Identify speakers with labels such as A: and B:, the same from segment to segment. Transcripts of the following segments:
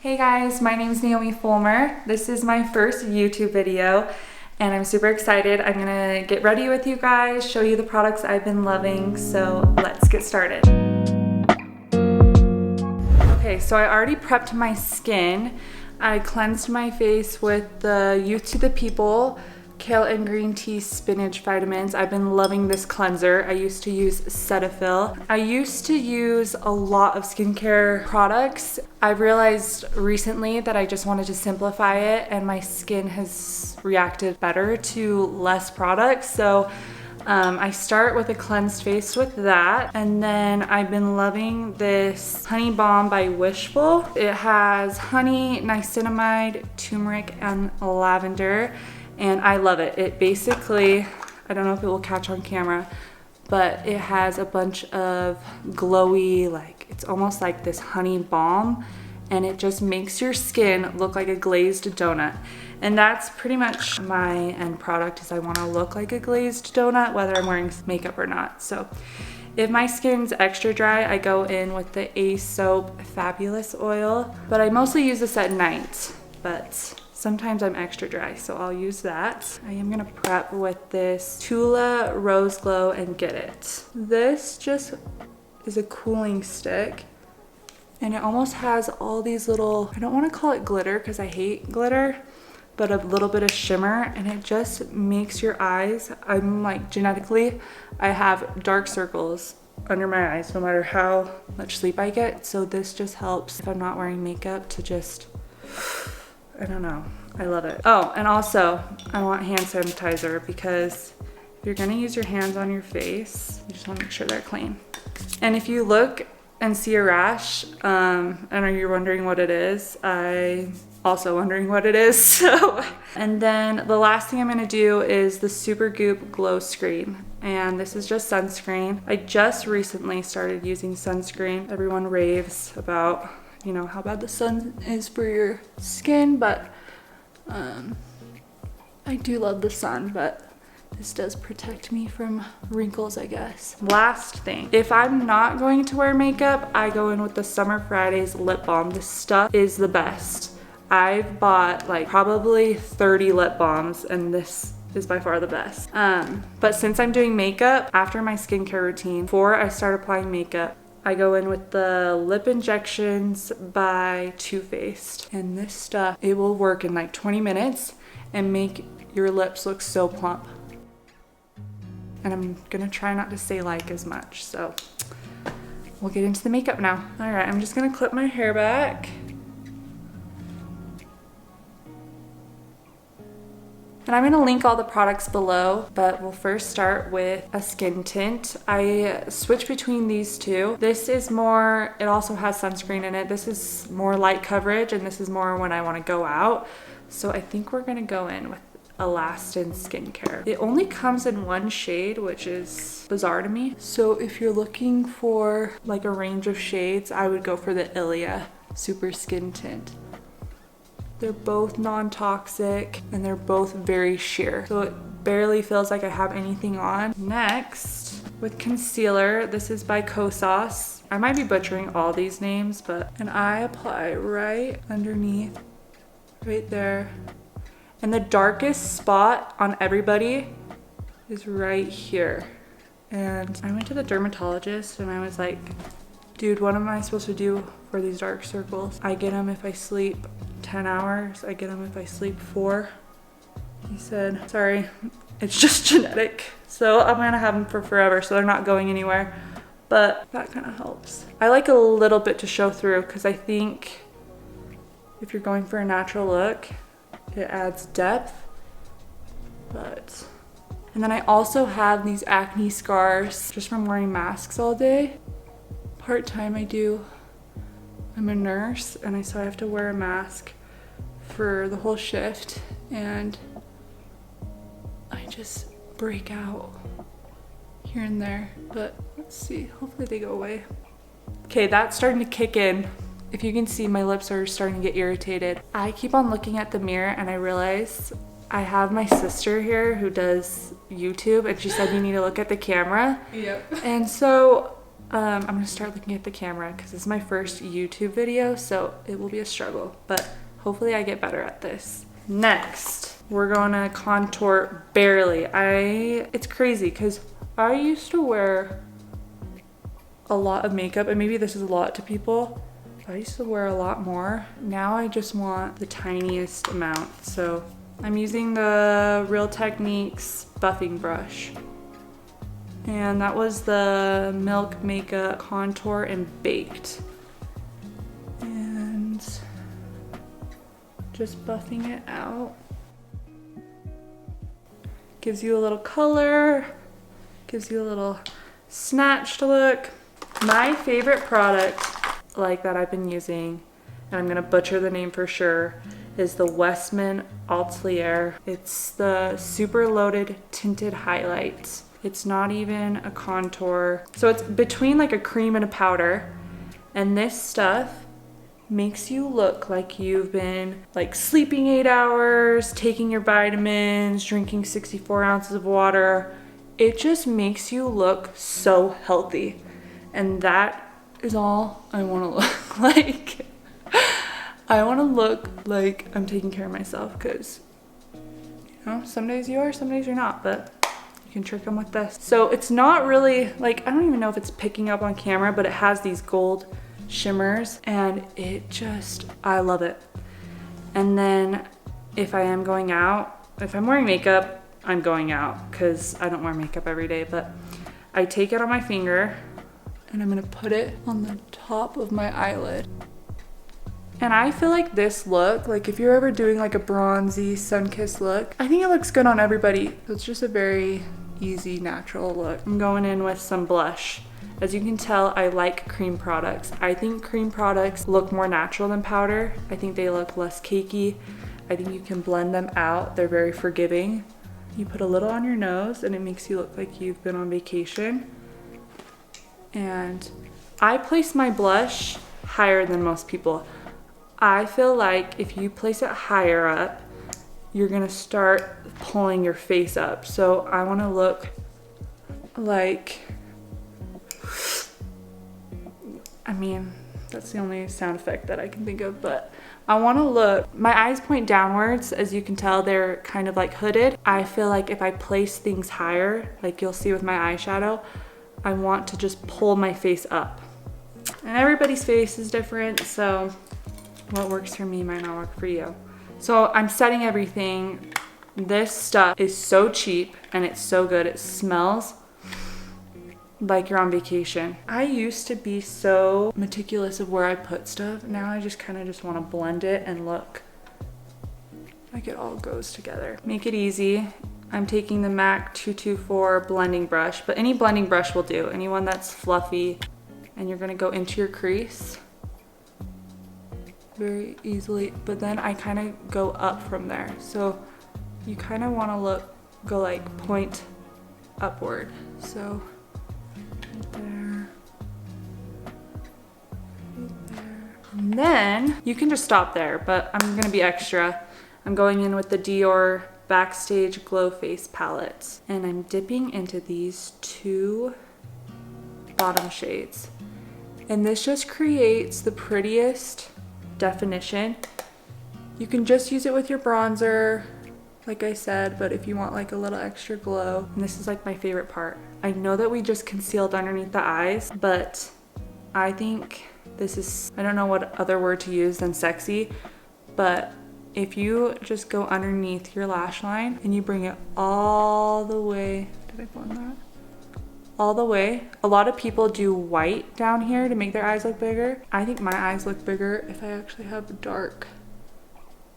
A: Hey guys, my name is Naomi Fulmer. This is my first YouTube video and I'm super excited. I'm gonna get ready with you guys, show you the products I've been loving, so let's get started. Okay, so I already prepped my skin. I cleansed my face with the Youth to the People Kale and Green Tea Spinach Vitamins. I've been loving this cleanser. I used to use Cetaphil. I used to use a lot of skincare products. I've realized recently that I just wanted to simplify it and my skin has reacted better to less products. So I start with a cleansed face with that, and then I've been loving this Honey Balm by Wishful. It has honey, niacinamide, turmeric, and lavender, and I love it. It basically, I don't know if it will catch on camera, but it has a bunch of glowy, like it's almost like this honey balm, and it just makes your skin look like a glazed donut. And that's pretty much my end product, is I want to look like a glazed donut whether I'm wearing makeup or not. So if my skin's extra dry, I go in with the Ace Soap Fabulous Oil, but I mostly use this at night, but sometimes I'm extra dry, so I'll use that. I am gonna prep with this Tula Rose Glow and Get It. This just is a cooling stick, and it almost has all these little, I don't wanna call it glitter because I hate glitter, but a little bit of shimmer, and it just makes your eyes, I'm like genetically, I have dark circles under my eyes no matter how much sleep I get, so this just helps if I'm not wearing makeup to just, I don't know, I love it. Oh, and also I want hand sanitizer because if you're gonna use your hands on your face, you just wanna make sure they're clean. And if you look and see a rash, and you're wondering what it is, I'm also wondering what it is, so. And then the last thing I'm gonna do is the Supergoop Glow Screen. And this is just sunscreen. I just recently started using sunscreen. Everyone raves about, you know, how bad the sun is for your skin, but I do love the sun, but this does protect me from wrinkles, I guess. Last thing, if I'm not going to wear makeup, I go in with the Summer Fridays lip balm. This stuff is the best. I've bought like probably 30 lip balms and this is by far the best. But since I'm doing makeup, after my skincare routine, before I start applying makeup, I go in with the Lip Injections by Too Faced. And this stuff, it will work in like 20 minutes and make your lips look so plump. And I'm gonna try not to say like as much, so we'll get into the makeup now. All right, I'm just gonna clip my hair back. And I'm gonna link all the products below, but we'll first start with a skin tint. I switch between these two. This is more, it also has sunscreen in it. This is more light coverage and this is more when I wanna go out. So I think we're gonna go in with Alastin Skincare. It only comes in one shade, which is bizarre to me. So if you're looking for like a range of shades, I would go for the Ilia Super Skin Tint. They're both non-toxic and they're both very sheer. So it barely feels like I have anything on. Next, with concealer, this is by Kosas. I might be butchering all these names, and I apply right underneath, right there. And the darkest spot on everybody is right here. And I went to the dermatologist and I was like, dude, what am I supposed to do for these dark circles? I get them if I sleep 10 hours. I get them if I sleep 4. He said, sorry, it's just genetic. So I'm gonna have them for forever, so they're not going anywhere. But that kind of helps. I like a little bit to show through because I think if you're going for a natural look, it adds depth. And then I also have these acne scars just from wearing masks all day. Part-time I do. I'm a nurse and so I have to wear a mask for the whole shift and I just break out here and there, but let's see, hopefully they go away. Okay, that's starting to kick in. If you can see, my lips are starting to get irritated. I keep on looking at the mirror and I realize I have my sister here who does YouTube and she said you need to look at the camera. Yep. And so I'm gonna start looking at the camera because this is my first YouTube video, so it will be a struggle, but hopefully I get better at this. Next, we're gonna contour barely. It's crazy because I used to wear a lot of makeup, and maybe this is a lot to people. I used to wear a lot more. Now I just want the tiniest amount. So I'm using the Real Techniques buffing brush. And that was the Milk Makeup Contour and Baked. And just buffing it out. Gives you a little color, gives you a little snatched look. My favorite product like that I've been using, and I'm gonna butcher the name for sure, is the Westman Atelier. It's the super loaded tinted highlights. It's not even a contour. So it's between like a cream and a powder. And this stuff makes you look like you've been like sleeping 8 hours, taking your vitamins, drinking 64 ounces of water. It just makes you look so healthy. And that is all I want to look like. I want to look like I'm taking care of myself because, you know, some days you are, some days you're not, but you can trick them with this. So it's not really, like, I don't even know if it's picking up on camera, but it has these gold shimmers and it just, I love it. And then if I am going out, if I'm wearing makeup, I'm going out because I don't wear makeup every day, but I take it on my finger and I'm gonna put it on the top of my eyelid. And I feel like this look, like if you're ever doing like a bronzy sun-kissed look, I think it looks good on everybody. It's just a very easy, natural look. I'm going in with some blush. As you can tell, I like cream products. I think cream products look more natural than powder. I think they look less cakey. I think you can blend them out. They're very forgiving. You put a little on your nose and it makes you look like you've been on vacation. And I place my blush higher than most people. I feel like if you place it higher up, you're gonna start pulling your face up. So I wanna look like, I mean, that's the only sound effect that I can think of, but I wanna look, my eyes point downwards. As you can tell, they're kind of like hooded. I feel like if I place things higher, like you'll see with my eyeshadow, I want to just pull my face up. And everybody's face is different, so what works for me might not work for you. So I'm setting everything. This stuff is so cheap and it's so good. It smells like you're on vacation. I used to be so meticulous of where I put stuff. Now I just kind of just want to blend it and look like it all goes together. Make it easy. I'm taking the MAC 224 blending brush, but any blending brush will do. Anyone that's fluffy. And you're gonna go into your crease very easily, but then I kind of go up from there. So you kind of want to go like point upward. So right there, right there. And then you can just stop there, but I'm gonna be extra. I'm going in with the Dior Backstage Glow Face palettes, and I'm dipping into these two bottom shades. And this just creates the prettiest definition. You can just use it with your bronzer, like I said, but if you want like a little extra glow, and this is like my favorite part. I know that we just concealed underneath the eyes, but I think this is, I don't know what other word to use than sexy, but if you just go underneath your lash line and you bring it all the way, did I blend that? All the way. A lot of people do white down here to make their eyes look bigger. I think my eyes look bigger if I actually have dark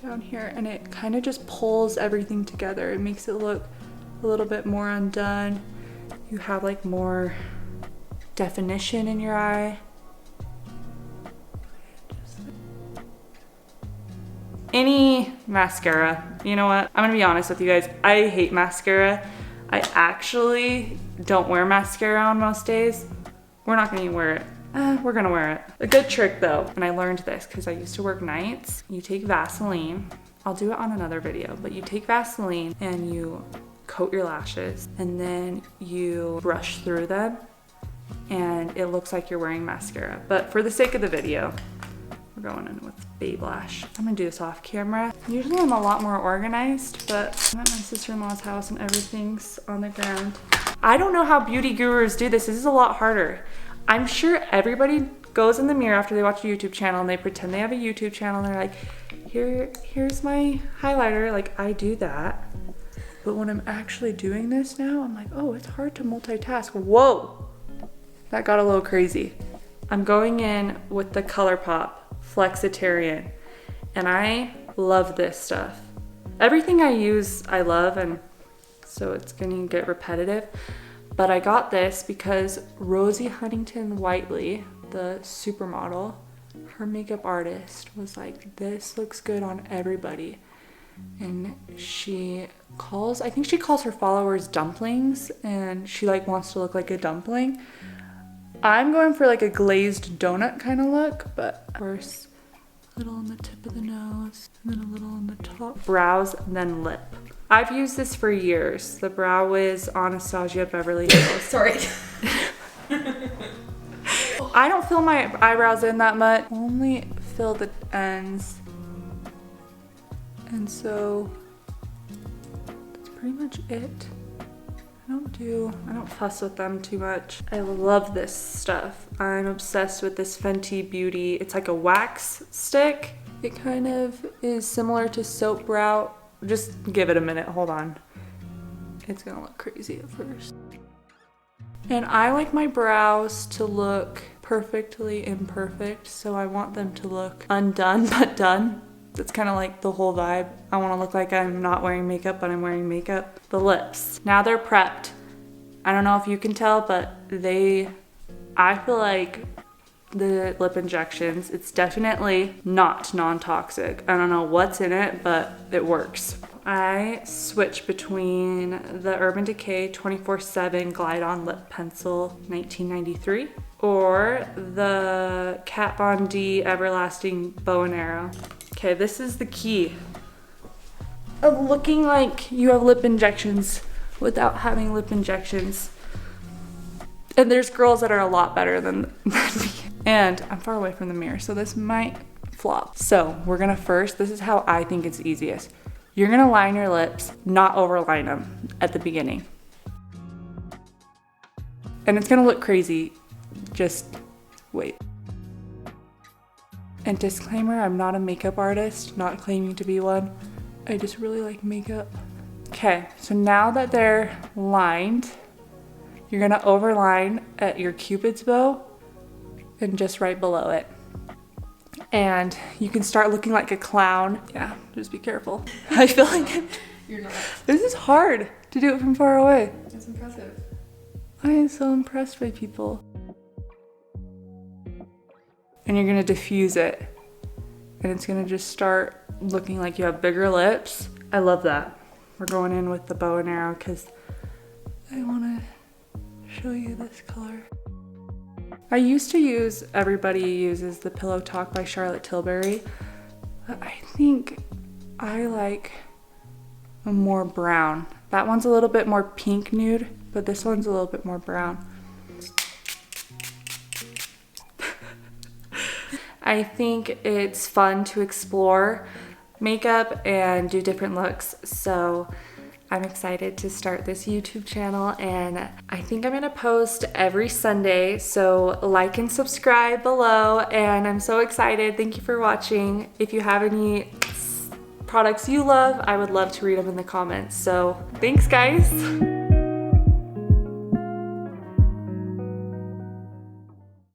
A: down here, and it kind of just pulls everything together. It makes it look a little bit more undone. You have like more definition in your eye. Any mascara, you know what? I'm gonna be honest with you guys. I hate mascara. I actually don't wear mascara on most days. We're not gonna wear it. We're gonna wear it. A good trick though, and I learned this because I used to work nights. You take Vaseline. I'll do it on another video, but you take Vaseline and you coat your lashes and then you brush through them and it looks like you're wearing mascara. But for the sake of the video, we're going in with Babe Lash. I'm gonna do this off camera. Usually I'm a lot more organized, but I'm at my sister-in-law's house and everything's on the ground. I don't know how beauty gurus do this. This is a lot harder. I'm sure everybody goes in the mirror after they watch a YouTube channel and they pretend they have a YouTube channel and they're like, here's my highlighter. Like, I do that. But when I'm actually doing this now, I'm like, oh, it's hard to multitask. Whoa, that got a little crazy. I'm going in with the ColourPop Flexitarian, and I love this stuff. Everything I use, I love, and so it's gonna get repetitive. But I got this because Rosie Huntington-Whiteley, the supermodel, her makeup artist, was like, this looks good on everybody. And I think she calls her followers dumplings, and she like wants to look like a dumpling. I'm going for like a glazed donut kind of look, but first a little on the tip of the nose, and then a little on the top. Brows, and then lip. I've used this for years. The Brow Wiz Anastasia Beverly Hills.
B: Sorry.
A: I don't fill my eyebrows in that much. Only fill the ends. And so that's pretty much it. I don't fuss with them too much. I love this stuff. I'm obsessed with this Fenty Beauty. It's like a wax stick. It kind of is similar to Soap Brow. Just give it a minute, hold on. It's gonna look crazy at first. And I like my brows to look perfectly imperfect, so I want them to look undone but done. That's kind of like the whole vibe. I want to look like I'm not wearing makeup, but I'm wearing makeup. The lips. Now they're prepped. I don't know if you can tell, but I feel like the lip injections, it's definitely not non-toxic. I don't know what's in it, but it works. I switch between the Urban Decay 24/7 Glide On Lip Pencil 1993 or the Kat Von D Everlasting Bow and Arrow. Okay, this is the key of looking like you have lip injections without having lip injections. And there's girls that are a lot better than me. And I'm far away from the mirror, so this might flop. So we're gonna this is how I think it's easiest. You're gonna line your lips, not overline them at the beginning. And it's gonna look crazy, just wait. And disclaimer, I'm not a makeup artist, not claiming to be one. I just really like makeup. Okay, so now that they're lined, you're gonna overline at your Cupid's bow and just right below it. And you can start looking like a clown. Yeah, just be careful. I feel like
B: You're not.
A: This is hard to do it from far away.
B: It's impressive.
A: I am so impressed by people. And you're gonna diffuse it. And it's gonna just start looking like you have bigger lips. I love that. We're going in with the bow and arrow because I wanna show you this color. I used to use, everybody uses the Pillow Talk by Charlotte Tilbury, but I think I like a more brown. That one's a little bit more pink nude, but this one's a little bit more brown. I think it's fun to explore makeup and do different looks, so I'm excited to start this YouTube channel, and I think I'm gonna post every Sunday, so like and subscribe below, and I'm so excited. Thank you for watching. If you have any products you love, I would love to read them in the comments. So thanks guys.